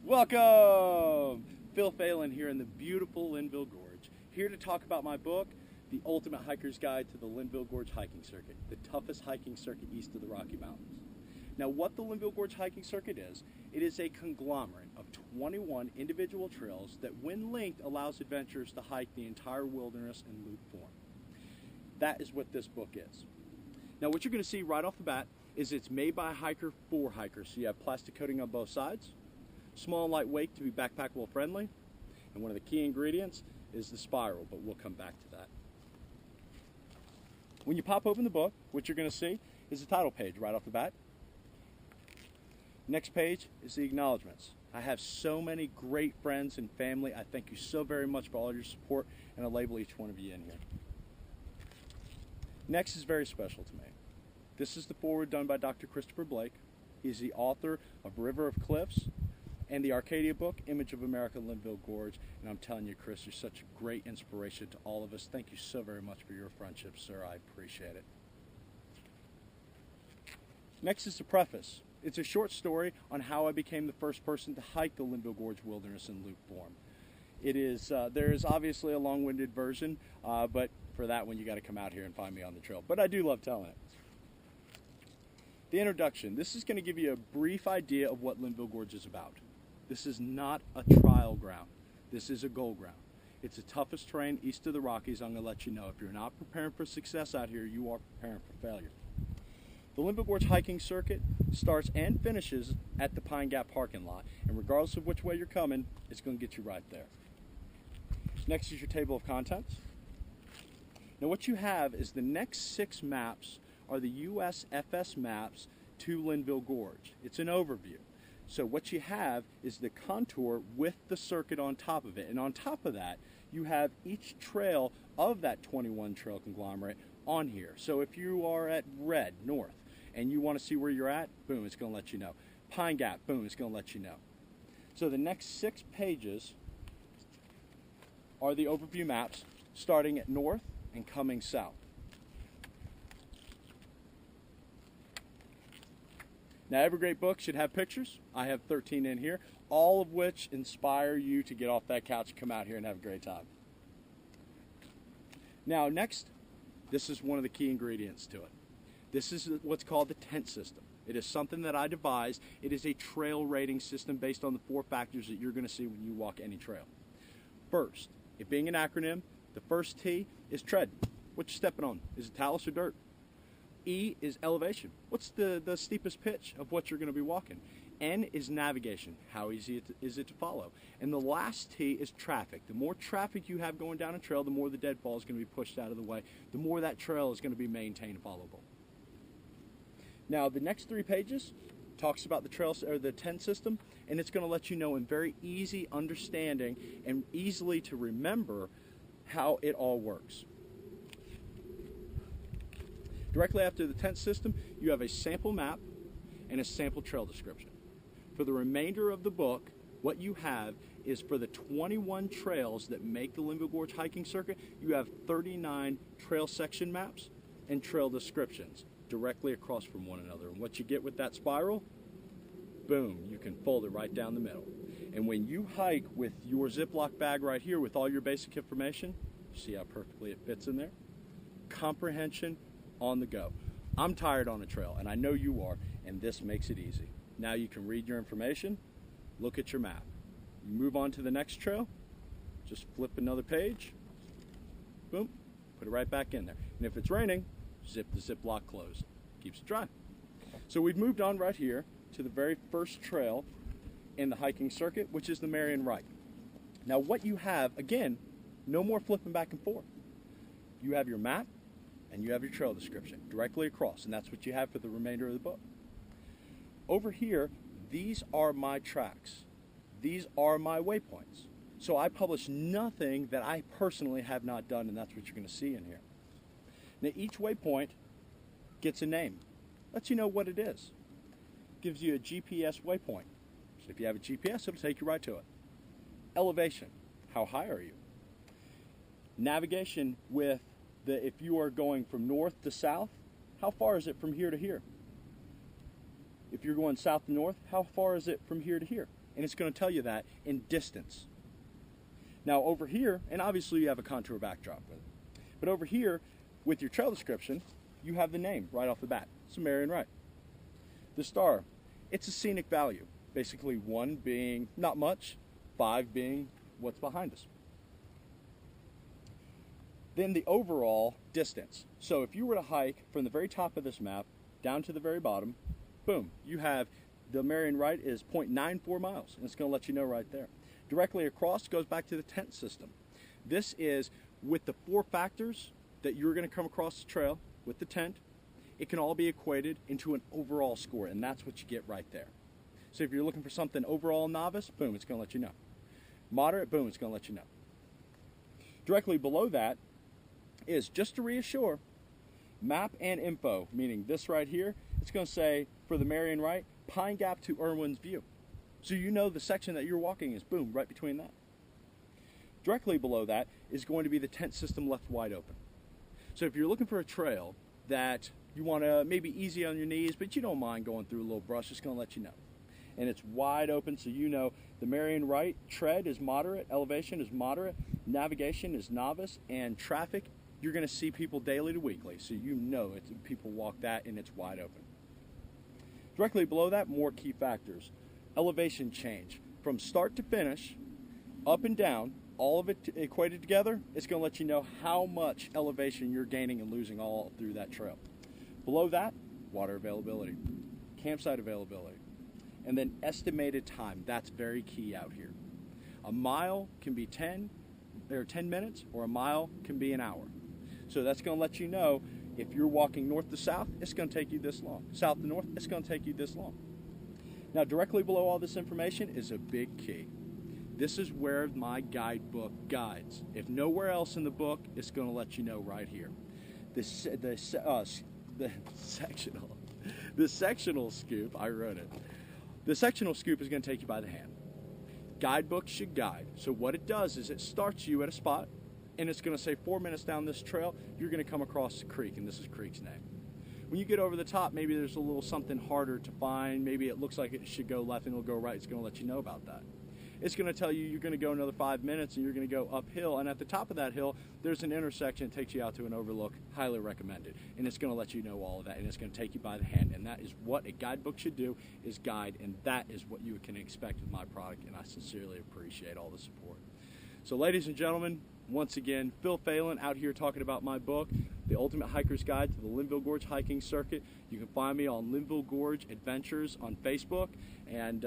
Welcome! Phil Phelan here in the beautiful Linville Gorge, here to talk about my book, The Ultimate Hiker's Guide to the Linville Gorge Hiking Circuit, the toughest hiking circuit east of the Rocky Mountains. Now, what the Linville Gorge Hiking Circuit is, it is a conglomerate of 21 individual trails that, when linked, allows adventurers to hike the entire wilderness in loop form. That is what this book is. Now, what you're going to see right off the bat is it's made by a hiker for hikers. So you have plastic coating on both sides, small and lightweight to be backpackable friendly, and one of the key ingredients is the spiral, but we'll come back to that. When you pop open the book, what you're going to see is the title page right off the bat. Next page is the acknowledgments. I have so many great friends and family. I thank you so very much for all your support, and I'll label each one of you in here. Next is very special to me. This is the foreword done by Dr. Christopher Blake. He's the author of River of Cliffs and the Arcadia book, Image of America, Linville Gorge. And I'm telling you, Chris, you're such a great inspiration to all of us. Thank you so very much for your friendship, sir. I appreciate it. Next is the preface. It's a short story on how I became the first person to hike the Linville Gorge Wilderness in loop form. It is, there is obviously a long-winded version, but for that one you got to come out here and find me on the trail. But I do love telling it. The introduction. This is going to give you a brief idea of what Linville Gorge is about. This is not a trial ground. This is a goal ground. It's the toughest terrain east of the Rockies. I'm going to let you know. If you're not preparing for success out here, you are preparing for failure. The Linville Gorge hiking circuit starts and finishes at the Pine Gap parking lot. And regardless of which way you're coming, it's going to get you right there. Next is your table of contents. Now what you have is the next 6 maps are the USFS maps to Linville Gorge. It's an overview. So what you have is the contour with the circuit on top of it. And on top of that, you have each trail of that 21 trail conglomerate on here. So if you are at Red, north, and you want to see where you're at, boom, it's going to let you know. Pine Gap, boom, it's going to let you know. So the next 6 pages are the overview maps starting at north and coming south. Now, every great book should have pictures. I have 13 in here, all of which inspire you to get off that couch and come out here and have a great time. Now, next, this is one of the key ingredients to it. This is what's called the tent system. It is something that I devised. It is a trail rating system based on the 4 factors that you're going to see when you walk any trail. First, it being an acronym, the first T is tread. What you stepping on? Is it talus or dirt? E is elevation. What's the steepest pitch of what you're going to be walking? N is navigation. How easy is it to follow? And the last T is traffic. The more traffic you have going down a trail, the more the deadfall is going to be pushed out of the way. The more that trail is going to be maintained and followable. Now, the next 3 pages talks about the trail or the tent system, and it's going to let you know in very easy understanding and easily to remember how it all works. Directly after the tent system, you have a sample map and a sample trail description. For the remainder of the book, what you have is for the 21 trails that make the Linville Gorge hiking circuit, you have 39 trail section maps and trail descriptions directly across from one another. And what you get with that spiral, boom, you can fold it right down the middle. And when you hike with your Ziploc bag right here with all your basic information, see how perfectly it fits in there? Comprehension on the go. I'm tired on a trail, and I know you are, and this makes it easy. Now you can read your information, look at your map. You move on to the next trail, just flip another page, boom, put it right back in there. And if it's raining, zip the Ziploc closed. Keeps it dry. So we've moved on right here to the very first trail in the hiking circuit, which is the Marion Right. Now what you have, again, no more flipping back and forth. You have your map, and you have your trail description directly across, and that's what you have for the remainder of the book. Over here, these are my tracks. These are my waypoints. So I publish nothing that I personally have not done, and that's what you're going to see in here. Now each waypoint gets a name. Lets you know what it is. Gives you a GPS waypoint. So if you have a GPS, it'll take you right to it. Elevation. How high are you? Navigation with if you are going from north to south, how far is it from here to here? If you're going south to north, how far is it from here to here? and it's going to tell you that in distance. Now over here, and obviously you have a contour backdrop with it, but over here with your trail description, you have the name right off the bat. It's Marion Wright. The star, it's a scenic value. Basically 1 being not much, 5 being what's behind us. Then the overall distance. So if you were to hike from the very top of this map down to the very bottom, boom, you have the Marion Wright is 0.94 miles, and it's going to let you know right there. Directly across goes back to the tent system. This is with the 4 factors that you're going to come across the trail with the tent. It can all be equated into an overall score, and that's what you get right there. So if you're looking for something overall novice, boom, it's going to let you know. Moderate, boom, it's going to let you know. Directly below that is, just to reassure, map and info, meaning this right here, it's going to say, for the Marion Wright, Pine Gap to Irwin's View. So you know the section that you're walking is, boom, right between that. Directly below that is going to be the tent system left wide open. So if you're looking for a trail that you want to maybe easy on your knees, but you don't mind going through a little brush, it's going to let you know. And it's wide open, so you know the Marion Wright tread is moderate, elevation is moderate, navigation is novice, and traffic, you're going to see people daily to weekly, so you know people walk that and it's wide open. Directly below that, more key factors. Elevation change. From start to finish, up and down, all of it equated together, it's going to let you know how much elevation you're gaining and losing all through that trail. Below that, water availability, campsite availability, and then estimated time. That's very key out here. A mile can be 10 minutes, or a mile can be an hour. So that's going to let you know if you're walking north to south, it's going to take you this long. South to north, it's going to take you this long. Now, directly below all this information is a big key. This is where my guidebook guides. If nowhere else in the book, it's going to let you know right here. The sectional scoop, I wrote it. The sectional scoop is going to take you by the hand. Guidebook should guide. So what it does is it starts you at a spot, and it's going to say 4 minutes down this trail, you're going to come across the creek, and this is the creek's name. When you get over the top, maybe there's a little something harder to find. Maybe it looks like it should go left and it'll go right. It's going to let you know about that. It's going to tell you you're going to go another 5 minutes and you're going to go uphill. And at the top of that hill, there's an intersection that takes you out to an overlook. Highly recommended. And it's going to let you know all of that. And it's going to take you by the hand. And that is what a guidebook should do, is guide. And that is what you can expect with my product. And I sincerely appreciate all the support. So ladies and gentlemen, once again, Phil Phelan out here talking about my book, The Ultimate Hiker's Guide to the Linville Gorge Hiking Circuit. You can find me on Linville Gorge Adventures on Facebook. And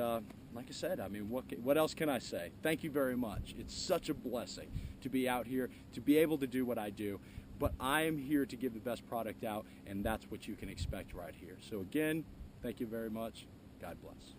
like I said, I mean, what else can I say? Thank you very much. It's such a blessing to be out here, to be able to do what I do. But I am here to give the best product out, and that's what you can expect right here. So again, thank you very much. God bless.